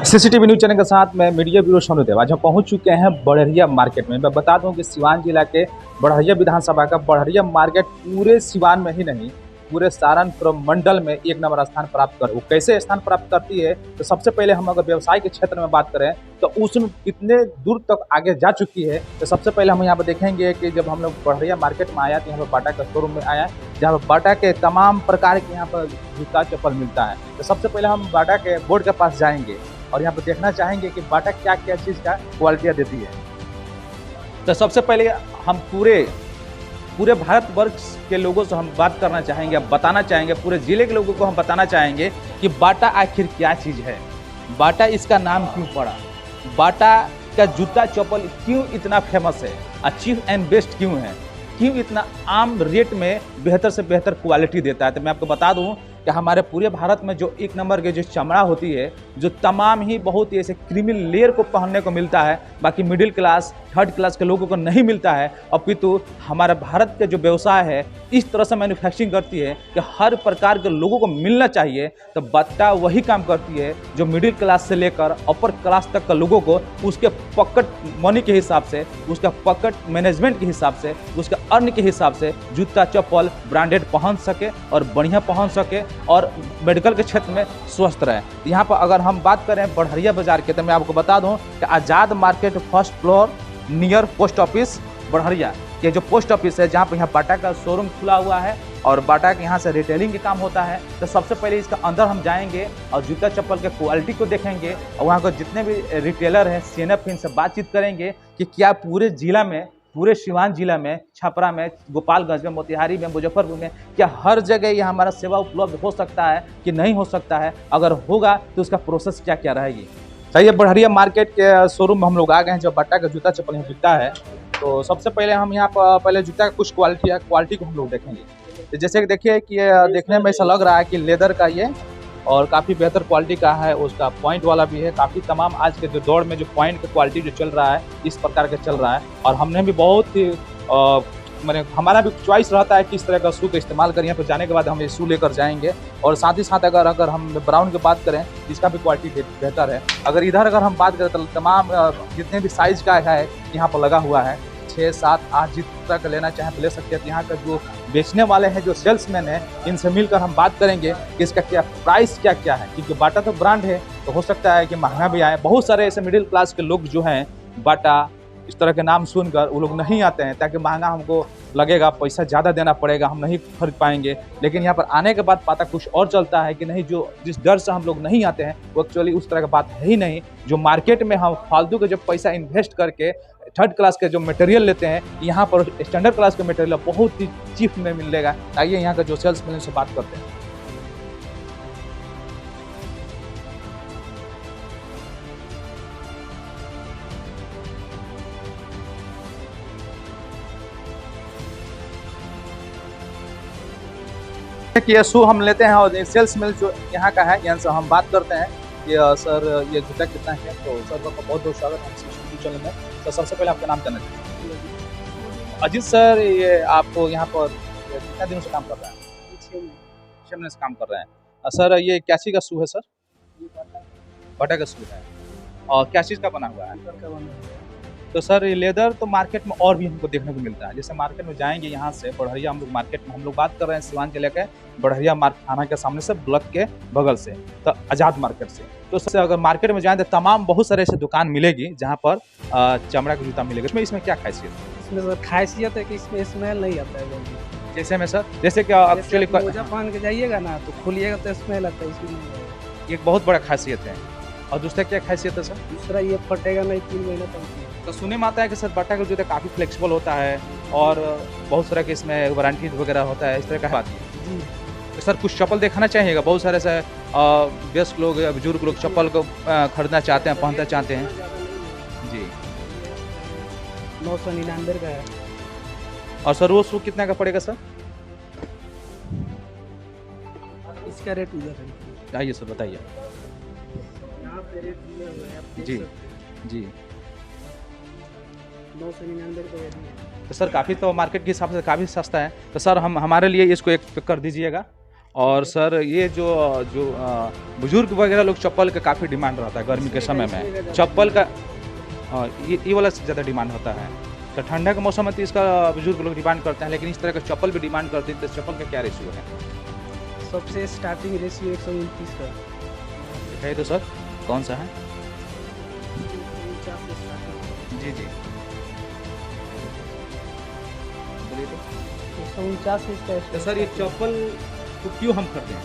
CCTV news channel के साथ मैं मीडिया ब्यूरो सोनूदेव। आज हम पहुंच चुके हैं बड़हरिया मार्केट में। मैं बता दूं कि सिवान जिला के बड़हरिया विधानसभा का बड़हरिया मार्केट पूरे सिवान में ही नहीं, पूरे सारनपुर मंडल में एक नंबर स्थान प्राप्त कर। वो कैसे स्थान प्राप्त करती है, तो सबसे पहले हम अगर व्यवसाय के क्षेत्र में बात करें तो उसमें कितने दूर तक आगे जा चुकी है। तो सबसे पहले हम यहाँ पर देखेंगे कि जब हम लोग बड़हरिया मार्केट में आया तो यहाँ पर बाटा का शोरूम में आया, जहाँ पर बाटा के तमाम प्रकार के यहाँ पर जूता चप्पल मिलता है। तो सबसे पहले हम बाटा के बोर्ड के पास जाएंगे और यहाँ पर देखना चाहेंगे कि बाटा क्या क्या चीज़ का क्वालिटियाँ देती है। तो सबसे पहले हम पूरे भारतवर्ष के लोगों से हम बात करना चाहेंगे, बताना चाहेंगे, पूरे ज़िले के लोगों को हम बताना चाहेंगे कि बाटा आखिर क्या चीज़ है, बाटा इसका नाम क्यों पड़ा, बाटा का जूता चप्पल क्यों इतना फेमस है, चीफ एंड बेस्ट क्यों है, क्यों इतना आम रेट में बेहतर से बेहतर क्वालिटी देता है। तो मैं आपको बता दूं कि हमारे पूरे भारत में जो एक नंबर की जो चमड़ा होती है, जो तमाम ही बहुत ही ऐसे क्रीमी लेयर को पहनने को मिलता है, बाकी मिडिल क्लास थर्ड क्लास के लोगों को नहीं मिलता है। अपितु हमारा भारत के जो व्यवसाय है इस तरह से मैन्युफैक्चरिंग करती है कि हर प्रकार के लोगों को मिलना चाहिए। तो बाटा वही काम करती है जो मिडिल क्लास से लेकर अपर क्लास तक के लोगों को उसके पॉकेट मनी के हिसाब से, उसका पॉकेट मैनेजमेंट के हिसाब से, उसका अर्न के हिसाब से जूता चप्पल ब्रांडेड पहन सके और बढ़िया पहन सके और मेडिकल के क्षेत्र में स्वस्थ रहे। यहाँ पर अगर हम बात करें बड़हरिया बाजार के, तो मैं आपको बता दूं कि Azad market first floor near post office Barharia, ये जो पोस्ट ऑफिस है जहाँ पर यहाँ बाटा का शोरूम खुला हुआ है और बाटा के यहाँ से रिटेलिंग के काम होता है। तो सबसे पहले इसका अंदर हम जाएंगे और जूता चप्पल के क्वालिटी को देखेंगे और वहाँ को जितने भी रिटेलर हैं सीएनएफ इनसे बातचीत करेंगे कि क्या पूरे जिला में, पूरे सिवान जिला में, छपरा में, गोपालगंज में, मोतिहारी में, मुजफ्फरपुर में क्या हर जगह ये हमारा सेवा उपलब्ध हो सकता है कि नहीं हो सकता है, अगर होगा तो उसका प्रोसेस क्या क्या रहेगी। सही, बड़हरिया मार्केट के शोरूम में हम लोग आ गए हैं जब बाटा का जूता चप्पल यहाँ बिकता है। तो सबसे पहले हम यहाँ पर पहले जूता का कुछ क्वालिटी को हम लोग देखेंगे। तो जैसे कि देखिए कि ये देखने में ऐसा लग रहा है कि लेदर का ये और काफ़ी बेहतर क्वालिटी का है, उसका पॉइंट वाला भी है। काफ़ी तमाम आज के जो दौर में जो पॉइंट का क्वालिटी जो चल रहा है इस प्रकार का चल रहा है और हमने भी बहुत ही मैंने हमारा भी चॉइस रहता है किस तरह का शू का इस्तेमाल करें। यहाँ पर जाने के बाद हम ये शू लेकर जाएंगे और साथ ही साथ अगर हम ब्राउन की बात करें इसका भी क्वालिटी बेहतर है। अगर हम बात करें तो तमाम जितने भी साइज़ का है यहाँ पर लगा हुआ है, 6, 7, 8 जितना का लेना चाहें तो ले सकते हैं। तो यहाँ का जो बेचने वाले हैं, जो सेल्समैन हैं, इनसे मिलकर हम बात करेंगे कि इसका क्या प्राइस क्या क्या है, क्योंकि बाटा तो ब्रांड है तो हो सकता है कि महंगा भी आए। बहुत सारे ऐसे मिडिल क्लास के लोग जो हैं बाटा इस तरह के नाम सुनकर वो लोग नहीं आते हैं, ताकि महंगा हमको लगेगा, पैसा ज़्यादा देना पड़ेगा, हम नहीं खरीद पाएंगे। लेकिन यहाँ पर आने के बाद पता कुछ और चलता है कि नहीं, जो जिस डर से हम लोग नहीं आते हैं वो एक्चुअली उस तरह का बात है ही नहीं। जो मार्केट में हम फालतू के जो पैसा इन्वेस्ट करके थर्ड क्लास के जो मटेरियल लेते हैं, यहाँ पर स्टैंडर्ड क्लास के मटेरियल बहुत ही चीप में मिलेगा। आइए यहाँ का जो सेल्समैन से बात करते हैं। कि ये शू हम लेते हैं और सेल्समैन जो यहाँ का है यहाँ से हम बात करते हैं कि सर ये जूता कितना है। तो सर आपका बहुत बहुत स्वागत है सीसीटीवी चैनल में। तो सबसे पहले आपका नाम जानना चाहिए। अजीत सर, ये आपको यहाँ पर कितने दिनों से काम कर रहे हैं? 6 महीने से काम कर रहे हैं। सर ये क्या चीज़ का शू है सर? बाटा का शू है। और क्या चीज़ का बना हुआ है? तो सर ये लेदर तो मार्केट में और भी हमको देखने को मिलता है। जैसे मार्केट में जाएंगे यहाँ से बड़हरिया, हम लोग मार्केट में हम लोग बात कर रहे हैं सिवान जिले के बड़हरिया थाना के सामने से ब्लॉक के बगल से, तो आज़ाद मार्केट से। तो उससे अगर मार्केट में जाएँ तो तमाम बहुत सारे ऐसे दुकान मिलेगी जहाँ पर चमड़ा का जूता मिलेगा। इसमें क्या खासियत है? इसमें सर खासियत है कि इसमें स्मेल नहीं आता है जल्दी। जैसे में सर, जैसे कि एक्चुअली मोजा पहन के जाइएगा ना तो खुलिएगा तो स्मेल आता है, इसमें एक बहुत बड़ा खासियत है। और दूसरा क्या खासियत है सर? दूसरा ये फटेगा नहीं 3 महीने तक। तो सुने में आता है कि सर बाटा का जूता काफ़ी फ्लेक्सिबल होता है और बहुत सारा के इसमें वारंटी वगैरह होता है, इस तरह का बात है। तो सर कुछ चप्पल दिखाना चाहिएगा। बहुत सारे ऐसे व्यस्त लोग या बुजुर्ग लोग चप्पल को खरीदना चाहते हैं, पहनना चाहते हैं जी। 999 का है। और सर वो शू कितना का पड़ेगा सर? इसका रेट उधर है। आइए सर बताइए। यहाँ पे रेट दिया हुआ है आप जी जी। 999 का रेट है। तो सर काफ़ी तो मार्केट के हिसाब से काफ़ी सस्ता है। तो सर हमारे लिए इसको एक पैक कर दीजिएगा और सर ये जो जो बुजुर्ग वगैरह लोग चप्पल का काफ़ी डिमांड रहता है गर्मी के समय में, चप्पल का ये वाला ज़्यादा डिमांड होता है। तो ठंडा के मौसम में तो इसका बुजुर्ग लोग डिमांड करते हैं, लेकिन इस तरह का चप्पल भी डिमांड करते हैं, तो चप्पल का क्या रेशियो है? सबसे स्टार्टिंग रेशियो 129 का है तो सर कौन सा है? 149 से starting। जी जी बोलिए तो। 149 से इसका तो सर ये चप्पल तो क्यों हम खरीदें?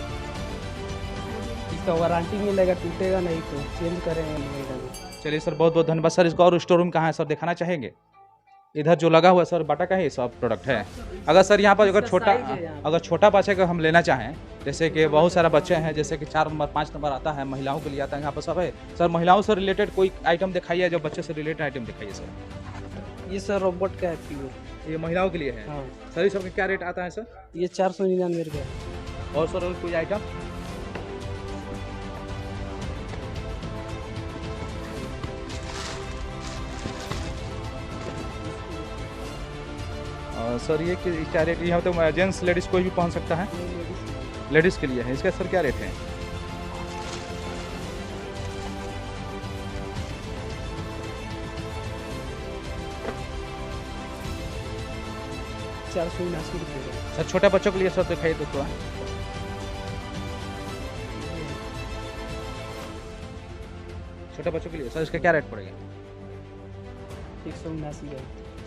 इसका वारंटी मिलेगा, टूटेगा नहीं तो चेंज करेंगे मिलेगा। चलिए सर बहुत बहुत धन्यवाद सर। इसका और स्टोर रूम कहाँ है सर, दिखाना चाहेंगे? इधर जो लगा हुआ है सर बाटा का ही सब प्रोडक्ट है। अगर सर यहाँ पर अगर छोटा बच्चे का हम लेना चाहें, जैसे कि बहुत सारा बच्चे हैं, जैसे कि 4 नंबर 5 नंबर आता है, महिलाओं के लिए आता है, यहाँ पर सब है सर। महिलाओं से रिलेटेड कोई आइटम दिखाइए, जो बच्चे से रिलेटेड आइटम दिखाइए सर। ये सर रोबोट का है प्योर। ये महिलाओं के लिए है। हाँ, सर इस सबका क्या रेट आता है सर? ये 499 का है। और सर और कोई आइटम? सर ये क्या रेट? यहाँ तो जेंट्स लेडीज़ कोई भी पहन सकता है, लेडीज़ के लिए है। इसका सर क्या रेट है? ₹479 सर छोटा बच्चों के लिए सर दिखाइए तो थोड़ा। छोटे बच्चों के लिए सर इसका क्या रेट पड़ेगा? 179 का।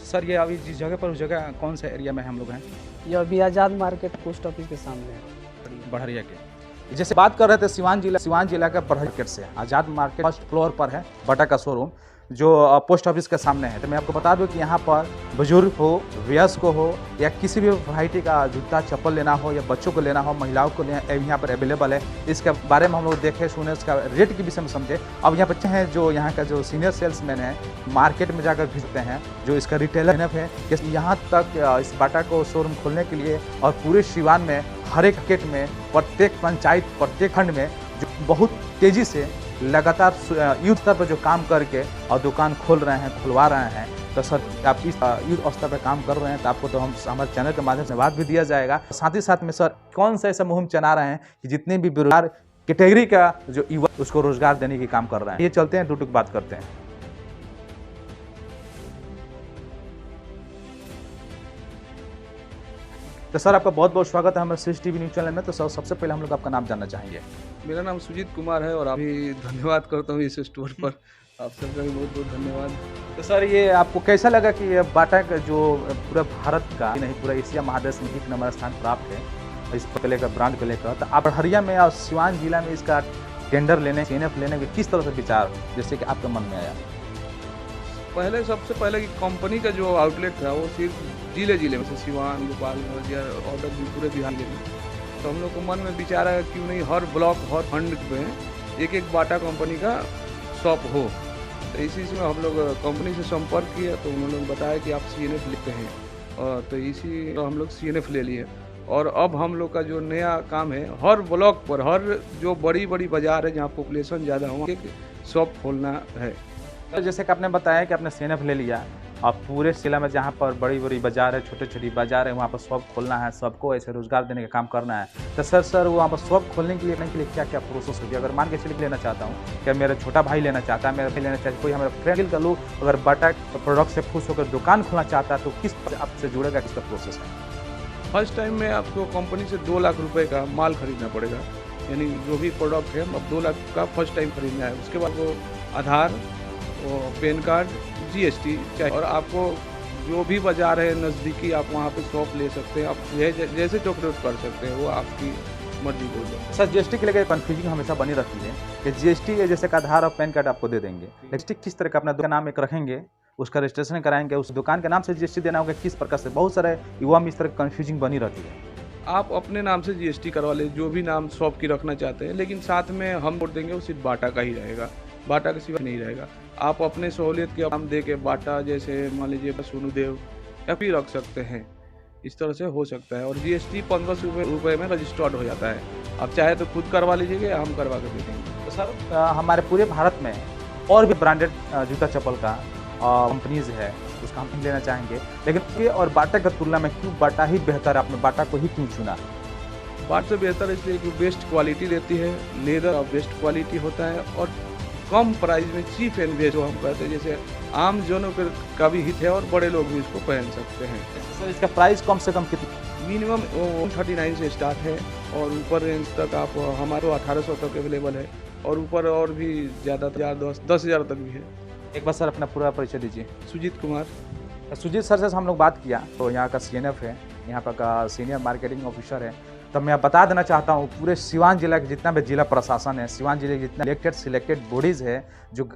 सर ये अभी जिस जगह पर, उस जगह कौन से एरिया में हम लोग हैं? ये अभी आज़ाद मार्केट पोस्ट ऑफिस के सामने है। बढ़िया के जैसे बात कर रहे थे सिवान जिला का बढ़िया मार्केट से। आज़ाद मार्केट फर्स्ट फ्लोर पर है बाटा का शोरूम, जो पोस्ट ऑफिस के सामने है। तो मैं आपको बता दूं कि यहाँ पर बुजुर्ग हो, वयस्क हो, या किसी भी वैरायटी का जूता चप्पल लेना हो, या बच्चों को लेना हो, महिलाओं को यहाँ पर अवेलेबल है। इसके बारे में हम लोग देखें, सुने, उसका रेट के विषय में समझे। अब यहाँ बच्चे हैं जो यहाँ का जो सीनियर सेल्समैन है, मार्केट में जाकर भेजते हैं, जो इसका रिटेलर है कि यहाँ तक इस बाटा को शोरूम खोलने के लिए, और पूरे सिवान में हर एक मार्केट में, प्रत्येक पंचायत, प्रत्येक खंड में जो बहुत तेज़ी से लगातार युद्ध स्तर पर जो काम करके और दुकान खोल रहे हैं, खुलवा रहे हैं। तो सर आप इस युद्ध स्तर पर काम कर रहे हैं, तो आपको तो हम हमारे चैनल के माध्यम से बात भी दिया जाएगा। साथ ही साथ में सर कौन सा ऐसा मुहिम चला रहे हैं कि जितने भी बेरोजगार कैटेगरी का जो युवा, उसको रोजगार देने की काम कर रहे हैं। ये चलते हैं, टुक बात करते हैं। तो सर आपका बहुत बहुत स्वागत है हमारे सिस टीवी न्यूज़ चैनल में। तो सर सबसे पहले हम लोग आपका नाम जानना चाहेंगे। मेरा नाम सुजीत कुमार है और अभी धन्यवाद करता हूँ इस स्टोर पर। आप सबका भी बहुत बहुत धन्यवाद। तो सर ये आपको कैसा लगा कि ये बाटा का जो पूरा भारत का नहीं, पूरा एशिया महादेश में 1 नंबर स्थान प्राप्त है इस को लेकर, ब्रांड को लेकर? तो आप हरिया में और सिवान जिला में इसका टेंडर लेने, CNF लेने के किस तरह से विचार जैसे कि आपके मन में आया? पहले सबसे पहले कि कंपनी का जो आउटलेट था वो सिर्फ जिले में, जैसे सिवान, गोपालगंज या ऑर्डर भी पूरे बिहार में। तो हम लोग को मन में विचार आया क्यों नहीं हर ब्लॉक, हर खंड में एक बाटा कंपनी का शॉप हो। तो इसी में हम लोग कंपनी से संपर्क किए, तो उन्होंने बताया कि आप CNF लेते हैं, और तो इसी तो हम लोग CNF ले लिए। और अब हम लोग का जो नया काम है, हर ब्लॉक पर, हर जो बड़ी बाज़ार है जहाँ पॉपुलेशन ज़्यादा हो, एक शॉप खोलना है। तो जैसे कि आपने बताया कि आपने CNF ले लिया, और पूरे जिला में जहाँ पर बड़ी बाजार है, छोटी बाजार है, वहाँ पर शॉप खोलना है, सबको ऐसे रोजगार देने का काम करना है। तो सर वहाँ पर शॉप खोलने के लिए क्या क्या प्रोसेस होगी? अगर मान के चलिए लेना चाहता हूँ, क्या मेरा छोटा भाई लेना चाहता है, मेरा भाई लेना चाहता है, कोई हमारा फ्रेंड का लोग अगर बाटा प्रोडक्ट से खुश होकर दुकान खोलना चाहता है, तो किस आपसे जुड़ेगा, किसका प्रोसेस है? फर्स्ट टाइम में आपको कंपनी से 2 लाख रुपए का माल खरीदना पड़ेगा, यानी जो भी प्रोडक्ट है अब 2 लाख का फर्स्ट टाइम खरीदना है। उसके बाद वो आधार, वो पैन कार्ड, GST चाहिए, और आपको जो भी बाज़ार है नज़दीकी, आप वहाँ पे शॉप ले सकते हैं। आप जैसे चॉकलेट कर सकते हैं, वो आपकी मर्जी को दो। सर GST के लिए कन्फ्यूजिंग हमेशा बनी रहती है कि GST जैसे का आधार और पैन कार्ड आपको दे देंगे, GST किस तरह का अपना दुकान नाम एक रखेंगे, उसका रजिस्ट्रेशन कराएंगे, उस दुकान के नाम से GST देना होगा, किस प्रकार से? बहुत सारे युवा में इस तरह कन्फ्यूजिंग बनी रहती है। आप अपने नाम से GST करवा ले, जो भी नाम शॉप की रखना चाहते हैं, लेकिन साथ में हम वोट देंगे वो सिर्फ बाटा का ही रहेगा, बाटा का सिवा नहीं रहेगा। आप अपने सहूलियत के नाम दे के बाटा, जैसे मान लीजिए सोनूदेव, या फिर रख सकते हैं। इस तरह से हो सकता है। और GST 1500 रुपये में रजिस्टर्ड हो जाता है। आप चाहे तो खुद करवा लीजिएगा, हम करवा कर दे देंगे। तो सर हमारे पूरे भारत में और भी ब्रांडेड जूता चप्पल का कंपनीज है, उसका हम लेना चाहेंगे, लेकिन ये और बाटा की तुलना में क्यों बाटा ही बेहतर है? आपने बाटा को ही क्यों चुना? बाटा से बेहतर इसलिए कि बेस्ट क्वालिटी देती है, लेदर बेस्ट क्वालिटी होता है और कम प्राइस में चीप एंड बेस्ट, जो हम कहते हैं जैसे आम जनों का भी हित है और बड़े लोग भी इसको पहन सकते हैं। सर इसका प्राइस कम से कम कितना? मिनिमम 139 से स्टार्ट है और ऊपर रेंज तक आप हमारे 1800 तक अवेलेबल है और ऊपर और भी ज़्यादा 10,000 तक भी है। एक बार सर अपना पूरा परिचय दीजिए। सुजीत कुमार। सुजीत सर से हम लोग बात किया तो यहाँ का CNF है, यहाँ पर का सीनियर मार्केटिंग ऑफिसर है। तो मैं बता देना चाहता हूँ पूरे सिवान जिला के जितना भी जिला प्रशासन है, सिवान जिले के जितना इलेक्टेड सिलेक्टेड बॉडीज़ है, जो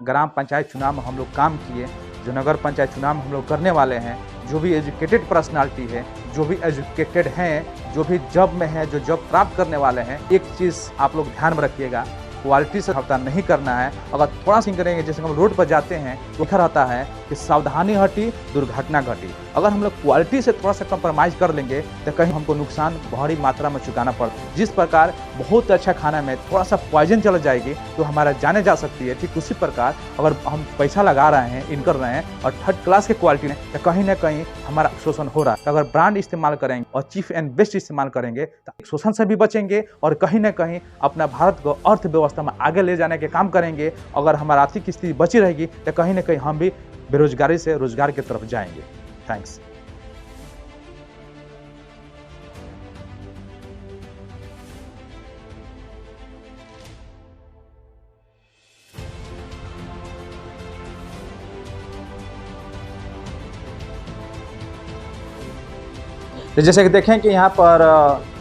ग्राम पंचायत चुनाव में हम लोग काम किए, जो नगर पंचायत चुनाव में हम लोग करने वाले हैं, जो भी एजुकेटेड पर्सनालिटी है, जो भी एजुकेटेड हैं, जो भी जॉब में है, जो जॉब प्राप्त करने वाले हैं, एक चीज़ आप लोग ध्यान में रखिएगा, क्वालिटी से हफ्ता नहीं करना है। अगर थोड़ा सी करेंगे, जैसे हम रोड पर जाते हैं तो लिखा रहता है कि सावधानी हटी दुर्घटना घटी। अगर हम लोग क्वालिटी से थोड़ा सा कंप्रोमाइज़ कर लेंगे तो कहीं हमको नुकसान भारी मात्रा में चुकाना पड़ता है। जिस प्रकार बहुत अच्छा खाना में थोड़ा सा पॉइजन चल जाएगी तो हमारा जाने जा सकती है, ठीक उसी प्रकार अगर हम पैसा लगा रहे हैं, इन कर रहे हैं और थर्ड क्लास की क्वालिटी में, तो कहीं ना कहीं हमारा शोषण हो रहा है। तो अगर ब्रांड इस्तेमाल करेंगे और चीफ एंड बेस्ट इस्तेमाल करेंगे तो शोषण से भी बचेंगे और कहीं ना कहीं अपना भारत को अर्थव्यवस्था में आगे ले जाने के काम करेंगे। अगर हमारी आर्थिक स्थिति बची रहेगी तो कहीं ना कहीं हम भी बेरोजगारी से रोजगार की तरफ जाएंगे। थैंक्स। तो जैसे कि देखें कि यहाँ पर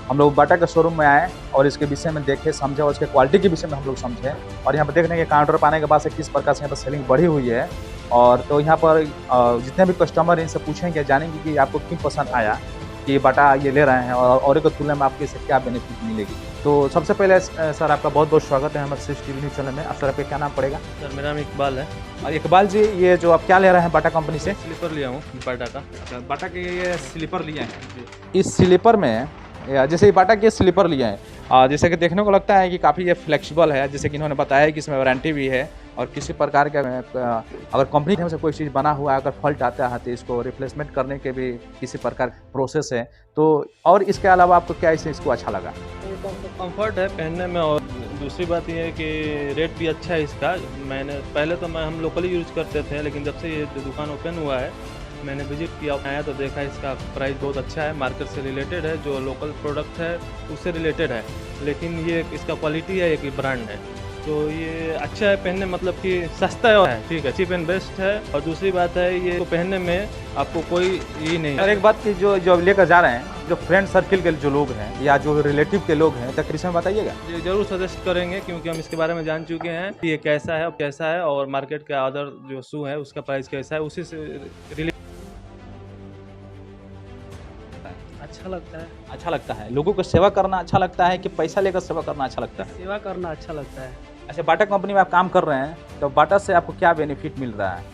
हम लोग बाटा के शोरूम में आए और इसके विषय में देखे, समझे और इसके क्वालिटी के विषय में हम लोग समझे। और यहाँ पर देख रहे हैं कि काउंटर पर आने के बाद से किस प्रकार से यहाँ पर सेलिंग बढ़ी हुई है। और तो यहाँ पर जितने भी कस्टमर इनसे पूछेंगे, जानेंगे कि आपको क्यों पसंद आया कि बाटा ये ले रहे हैं और एक तुलना में आपको इससे क्या बेनिफिट मिलेगी। तो सबसे पहले सर आपका बहुत बहुत स्वागत है हमारे सिस टीवी न्यूज़ चैनल में। सर आपका क्या नाम पड़ेगा? सर मेरा नाम इकबाल है। और इकबाल जी, ये जो आप क्या ले रहे हैं बाटा कंपनी से? स्लीपर लिया हूँ बाटा का। बाटा के ये स्लीपर लिए हैं। इस स्लीपर में जैसे ये बाटा के स्लीपर लिए हैं, जैसे कि देखने को लगता है कि काफ़ी ये फ्लेक्सिबल है, जैसे कि इन्होंने बताया कि इसमें वारंटी भी है और किसी प्रकार का अगर कंपनी से कोई चीज़ बना हुआ है, अगर फॉल्ट आता है तो इसको रिप्लेसमेंट करने के भी किसी प्रकार प्रोसेस है। तो और इसके अलावा आपको क्या इसको अच्छा लगा? कंफर्ट है पहनने में और दूसरी बात ये है कि रेट भी अच्छा है इसका। मैंने पहले तो हम लोकली यूज़ करते थे, लेकिन जब से ये दुकान ओपन हुआ है मैंने विजिट किया, आया तो देखा इसका प्राइस बहुत अच्छा है, मार्केट से रिलेटेड है, जो लोकल प्रोडक्ट है उससे रिलेटेड है, लेकिन ये इसका क्वालिटी है, एक ब्रांड है, तो ये अच्छा है पहनने, मतलब कि सस्ता है, ठीक है, चीप एंड बेस्ट है। और दूसरी बात है ये तो पहनने में आपको कोई ये नहीं है। और एक बात की जो लेकर जा रहे हैं, जो फ्रेंड सर्किल के जो लोग हैं या जो रिलेटिव के लोग हैं, तक इसमें बताइएगा। ये जरूर सजेस्ट करेंगे क्योंकि हम इसके बारे में जान चुके हैं कि ये कैसा है और मार्केट का अदर जो शू है उसका प्राइस कैसा है, उसी से अच्छा लगता है। लोगों को सेवा करना अच्छा लगता है कि पैसा लेकर सेवा करना अच्छा लगता है? सेवा करना अच्छा लगता है। अच्छा, बाटा कंपनी में आप काम कर रहे हैं तो बाटा से आपको क्या बेनिफिट मिल रहा है?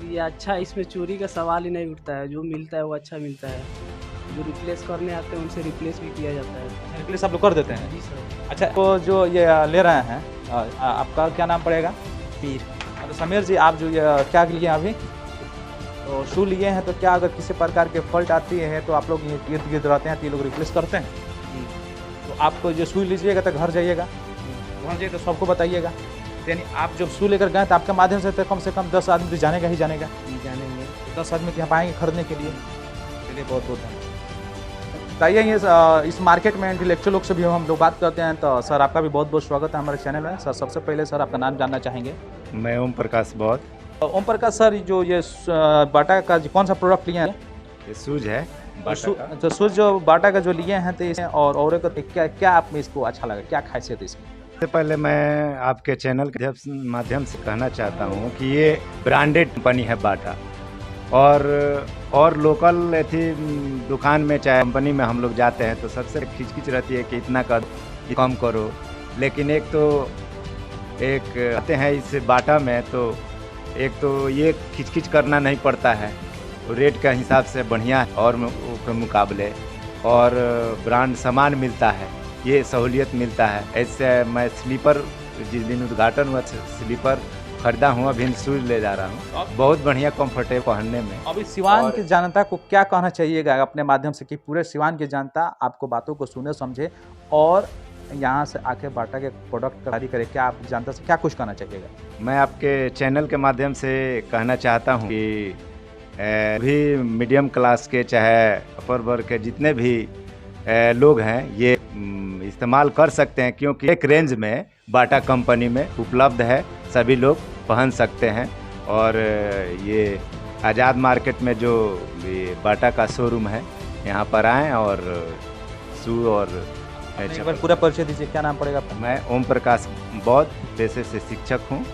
ये अच्छा, इसमें चोरी का सवाल ही नहीं उठता है, जो मिलता है वो अच्छा मिलता है। जो रिप्लेस करने आते हैं उनसे रिप्लेस भी किया जाता है। रिप्लेस आप लोग कर देते हैं? जी सर। अच्छा, तो जो ये ले रहे हैं आपका क्या नाम पड़ेगा? पीर। तो समीर जी, आप जो ये क्या लिए अभी तो शू लिए हैं, तो क्या अगर किसी प्रकार के फॉल्ट आती है तो आप लोग इर्द गिर्द रहते हैं तो ये लोग रिप्लेस करते हैं? तो आपको जो शू लीजिएगा तो घर जाइएगा, वहाँ जाइए तो सबको बताइएगा। यानी आप जब शू लेकर गए तो आपके माध्यम से कम 10 आदमी तो जानेगा ही जानेगा। जानेंगे 10 आदमी तो यहाँ पाएंगे खरीदने के लिए। चलिए, बहुत बहुत धन्यवाद। बताइए, ये इस मार्केट में इंटेलेक्चुअल लोग से भी हम लोग बात करते हैं, तो सर आपका भी बहुत बहुत स्वागत है हमारे चैनल में। सर सबसे पहले सर आपका नाम जानना चाहेंगे? मैं ओम प्रकाश बौद्ध। ओम प्रकाश सर, जो ये बाटा का कौन सा प्रोडक्ट लिए हैं? ये शूज है बाटा का। तो शूज जो बाटा का जो लिए हैं तो इसे और क्या आप में इसको अच्छा लगा, क्या खासियत है इसकी? सबसे पहले मैं आपके चैनल के माध्यम से कहना चाहता हूँ कि ये ब्रांडेड कंपनी है बाटा, और लोकल ऐसी दुकान में चाहे कंपनी में हम लोग जाते हैं तो सबसे खिचखिच रहती है कि इतना कम करो, लेकिन एक आते हैं इस बाटा में तो एक तो ये खिचखिच करना नहीं पड़ता है, रेट का हिसाब से बढ़िया है और के मुकाबले, और ब्रांड सामान मिलता है, ये सहूलियत मिलता है। ऐसे मैं स्लीपर जिस दिन उद्घाटन हुआ स्लीपर खरीदा हूँ, अभी शूज ले जा रहा हूँ, बहुत बढ़िया कंफर्टेबल पहनने में। अभी सिवान और- की जनता को क्या कहना चाहिएगा अपने माध्यम से कि पूरे सिवान की जनता आपको बातों को सुने समझे और यहाँ से आके बाटा के प्रोडक्ट खरीदारी करे, क्या आप जनता से क्या कुछ कहना चाहिएगा? मैं आपके चैनल के माध्यम से कहना चाहता हूँ कि भी मीडियम क्लास के चाहे अपर वर्ग के जितने भी लोग हैं ये इस्तेमाल कर सकते हैं, क्योंकि एक रेंज में बाटा कंपनी में उपलब्ध है, सभी लोग पहन सकते हैं। और ये आज़ाद मार्केट में जो ये बाटा का शोरूम है यहाँ पर आएँ और शू और एक बार पूरा परिचय दीजिए, क्या नाम पड़ेगा आपका? मैं ओम प्रकाश बौद्ध पेशे से शिक्षक हूँ,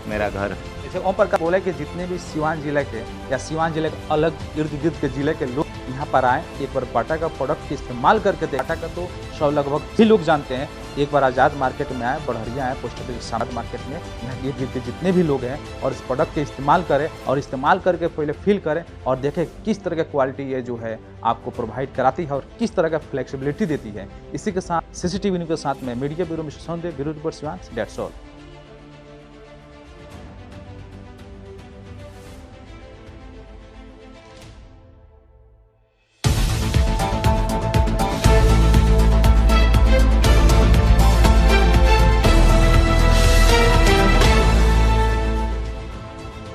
मेरा घर जैसे ओम प्रकाश बोले कि जितने भी सिवान जिले के या सिवान जिले के अलग इर्द गिर्द के जिले के लोग यहाँ पर आएँ, एक बार बाटा का प्रोडक्ट के इस्तेमाल करके देखें। बाटा का तो सब लगभग ही लोग जानते हैं, एक बार आज़ाद मार्केट में आए, बढ़िया आए, पोस्ट ऑफिस सामत मार्केट में यहाँ इर्द गिर्द के जितने भी लोग हैं और इस प्रोडक्ट के इस्तेमाल करें और इस्तेमाल करके पहले फील करें और देखें किस तरह का क्वालिटी ये जो है आपको प्रोवाइड कराती है और किस तरह का फ्लेक्सिबिलिटी देती है। इसी के साथ CCTV न्यूज़ के साथ में मीडिया ब्यूरो में सौंदे bureau report Siwan, that's all.